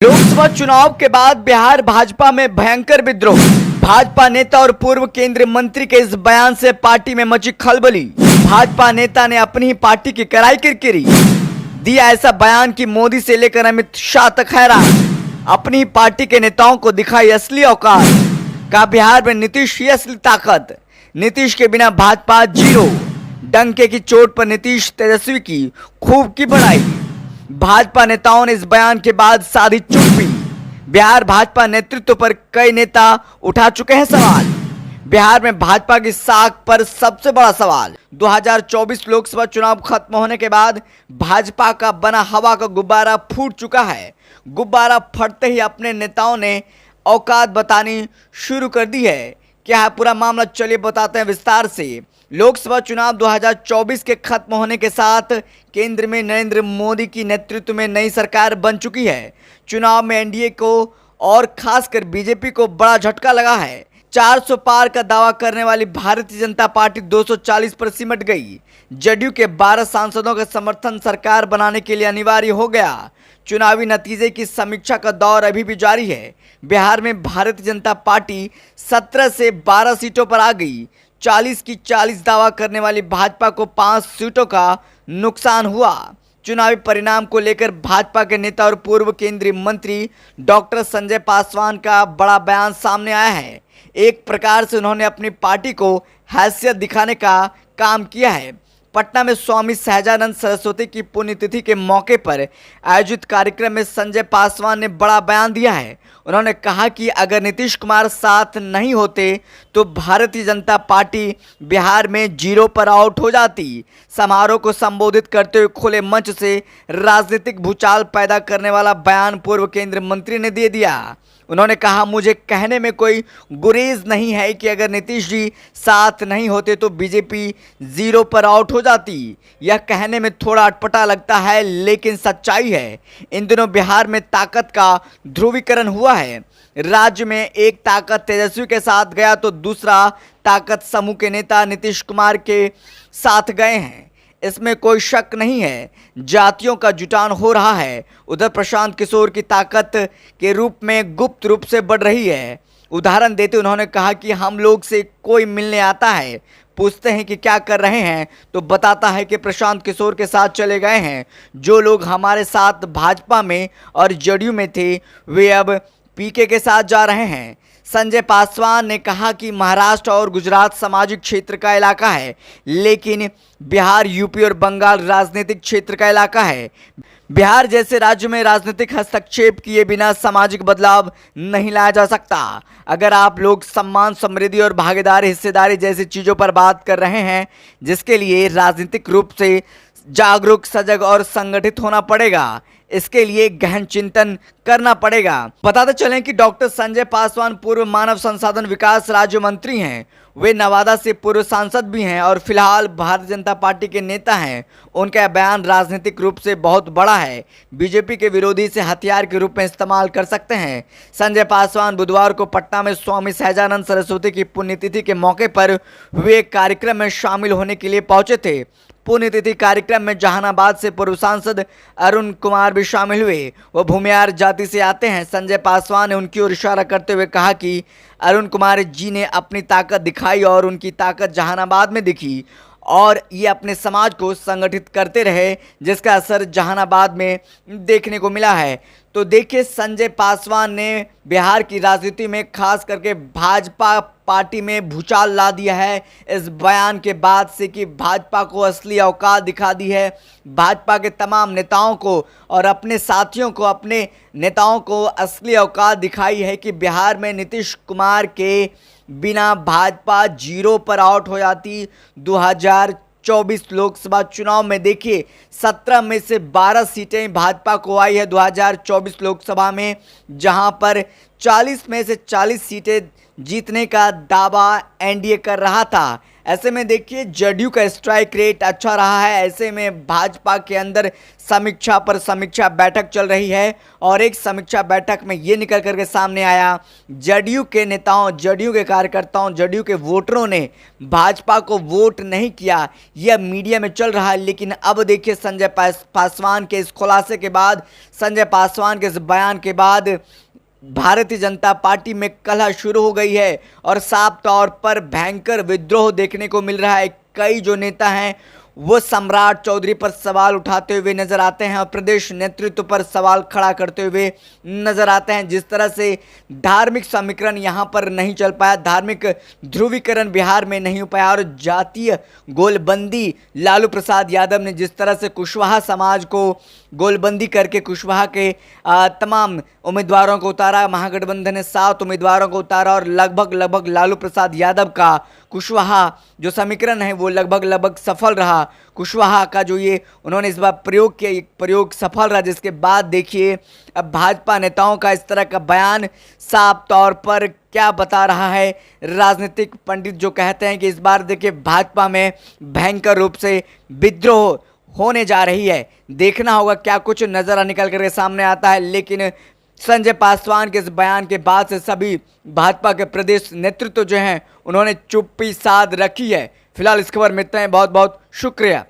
लोकसभा चुनाव के बाद बिहार भाजपा में भयंकर विद्रोह। भाजपा नेता और पूर्व केंद्रीय मंत्री के इस बयान से पार्टी में मची खलबली। भाजपा नेता ने अपनी ही पार्टी की कराई किरकिरी। दिया ऐसा बयान कि मोदी से लेकर अमित शाह तक हैरान। अपनी ही पार्टी के नेताओं को दिखाई असली औकात। कहा बिहार में नीतीश ही असली ताकत। नीतीश के बिना भाजपा जीरो। डंके की चोट पर नीतीश तेजस्वी की खूब की बढ़ाई। भाजपा नेताओं ने इस बयान के बाद साधी चुप्पी। बिहार भाजपा नेतृत्व पर कई नेता उठा चुके हैं सवाल। बिहार में भाजपा की साख पर सबसे बड़ा सवाल। 2024 लोकसभा चुनाव खत्म होने के बाद भाजपा का बना हवा का गुब्बारा फूट चुका है। गुब्बारा फटते ही अपने नेताओं ने औकात बतानी शुरू कर दी है। क्या है पूरा मामला, चलिए बताते हैं विस्तार से। लोकसभा चुनाव 2024 के खत्म होने के साथ केंद्र में नरेंद्र मोदी की नेतृत्व में नई सरकार बन चुकी है। चुनाव में एनडीए को और खासकर बीजेपी को बड़ा झटका लगा है। 400 पार का दावा करने वाली भारतीय जनता पार्टी 240 पर सिमट गई। जदयू के 12 सांसदों का समर्थन सरकार बनाने के लिए अनिवार्य हो गया। चुनावी नतीजे की समीक्षा का दौर अभी भी जारी है। बिहार में भारतीय जनता पार्टी 17 से 12 सीटों पर आ गई। 40 की 40 दावा करने वाली भाजपा को 5 सीटों का नुकसान हुआ। चुनावी परिणाम को लेकर भाजपा के नेता और पूर्व केंद्रीय मंत्री डॉक्टर संजय पासवान का बड़ा बयान सामने आया है। एक प्रकार से उन्होंने अपनी पार्टी को हैसियत दिखाने का काम किया है। पटना में स्वामी सहजानंद सरस्वती की पुण्यतिथि के मौके पर आयोजित कार्यक्रम में संजय पासवान ने बड़ा बयान दिया है। उन्होंने कहा कि अगर नीतीश कुमार साथ नहीं होते तो भारतीय जनता पार्टी बिहार में जीरो पर आउट हो जाती। समारोह को संबोधित करते हुए खुले मंच से राजनीतिक भूचाल पैदा करने वाला बयान पूर्व केंद्रीय मंत्री ने दे दिया। उन्होंने कहा, मुझे कहने में कोई गुरेज नहीं है कि अगर नीतीश जी साथ नहीं होते तो बीजेपी जीरो पर आउट हो जाती। यह कहने में थोड़ा अटपटा लगता है लेकिन सच्चाई है। इन दिनों बिहार में ताकत का ध्रुवीकरण हुआ है। राज्य में एक ताकत तेजस्वी के साथ गया तो दूसरा ताकत समूह के नेता नीतीश कुमार के साथ गए हैं। इसमें कोई शक नहीं है, जातियों का जुटान हो रहा है। उधर प्रशांत किशोर की ताकत के रूप में गुप्त रूप से बढ़ रही है। उदाहरण देते उन्होंने कहा कि हम लोग से कोई मिलने आता है, पूछते हैं कि क्या कर रहे हैं तो बताता है कि प्रशांत किशोर के साथ चले गए हैं। जो लोग हमारे साथ भाजपा में और जदयू में थे वे अब पीके के साथ जा रहे हैं। संजय पासवान ने कहा कि महाराष्ट्र और गुजरात सामाजिक क्षेत्र का इलाका है लेकिन बिहार, यूपी और बंगाल राजनीतिक क्षेत्र का इलाका है। बिहार जैसे राज्य में राजनीतिक हस्तक्षेप किए बिना सामाजिक बदलाव नहीं लाया जा सकता। अगर आप लोग सम्मान, समृद्धि और भागीदारी, हिस्सेदारी जैसी चीज़ों पर बात कर रहे हैं जिसके लिए राजनीतिक रूप से जागरूक, सजग और संगठित होना पड़ेगा, इसके लिए गहन चिंतन करना पड़ेगा। बताते चलें कि डॉक्टर संजय पासवान पूर्व मानव संसाधन विकास राज्य मंत्री हैं। वे नवादा से पूर्व सांसद भी हैं और फिलहाल भारतीय जनता पार्टी के नेता हैं। उनका बयान राजनीतिक रूप से बहुत बड़ा है। बीजेपी के विरोधी से हथियार के रूप में इस्तेमाल कर सकते हैं। संजय पासवान बुधवार को पटना में स्वामी सहजानंद सरस्वती की पुण्यतिथि के मौके पर हुए एक कार्यक्रम में शामिल होने के लिए पहुंचे थे। पुण्यतिथि कार्यक्रम में जहानाबाद से पूर्व सांसद अरुण कुमार भी शामिल हुए। वह भूमिहार जाति से आते हैं। संजय पासवान ने उनकी ओर इशारा करते हुए कहा कि अरुण कुमार जी ने अपनी ताकत दिखाई और उनकी ताकत जहानाबाद में दिखी और ये अपने समाज को संगठित करते रहे जिसका असर जहानाबाद में देखने को मिला है। तो देखिए, संजय पासवान ने बिहार की राजनीति में खास करके भाजपा पार्टी में भूचाल ला दिया है इस बयान के बाद से कि भाजपा को असली औकात दिखा दी है। भाजपा के तमाम नेताओं को और अपने साथियों को, अपने नेताओं को असली औकात दिखाई है कि बिहार में नीतीश कुमार के बिना भाजपा जीरो पर आउट हो जाती। 2024 लोकसभा चुनाव में देखिए 17 में से 12 सीटें भाजपा को आई है 2024 लोकसभा में, जहां पर 40 में से 40 सीटें जीतने का दावा एनडीए कर रहा था। ऐसे में देखिए जदयू का स्ट्राइक रेट अच्छा रहा है। ऐसे में भाजपा के अंदर समीक्षा पर समीक्षा बैठक चल रही है और एक समीक्षा बैठक में ये निकल करके सामने आया, जदयू के नेताओं, जदयू के कार्यकर्ताओं, जदयू के वोटरों ने भाजपा को वोट नहीं किया। यह मीडिया में चल रहा है। लेकिन अब देखिए संजय पासवान के इस खुलासे के बाद, संजय पासवान के इस बयान के बाद भारतीय जनता पार्टी में कलह शुरू हो गई है और साफ तौर पर भयंकर विद्रोह देखने को मिल रहा है। कई जो नेता हैं वो सम्राट चौधरी पर सवाल उठाते हुए नजर आते हैं और प्रदेश नेतृत्व पर सवाल खड़ा करते हुए नजर आते हैं। जिस तरह से धार्मिक समीकरण यहाँ पर नहीं चल पाया, धार्मिक ध्रुवीकरण बिहार में नहीं हो पाया और जातीय गोलबंदी लालू प्रसाद यादव ने जिस तरह से कुशवाहा समाज को गोलबंदी करके कुशवाहा के तमाम उम्मीदवारों को उतारा, महागठबंधन ने 7 उम्मीदवारों को उतारा और लगभग लालू प्रसाद यादव का कुशवाहा जो समीकरण है वो लगभग सफल रहा। कुशवाहा का जो ये उन्होंने इस बार प्रयोग किया, एक प्रयोग सफल रहा। जिसके बाद देखिए अब भाजपा नेताओं का इस तरह का बयान साफ तौर पर क्या बता रहा है। राजनीतिक पंडित जो कहते हैं कि इस बार देखिए भाजपा में भयंकर रूप से विद्रोह होने जा रही है। देखना होगा क्या कुछ नज़ारा निकल कर सामने आता है। लेकिन संजय पासवान के इस बयान के बाद से सभी भाजपा के प्रदेश नेतृत्व जो हैं उन्होंने चुप्पी साध रखी है। फिलहाल इस खबर में इतना ही। बहुत बहुत शुक्रिया।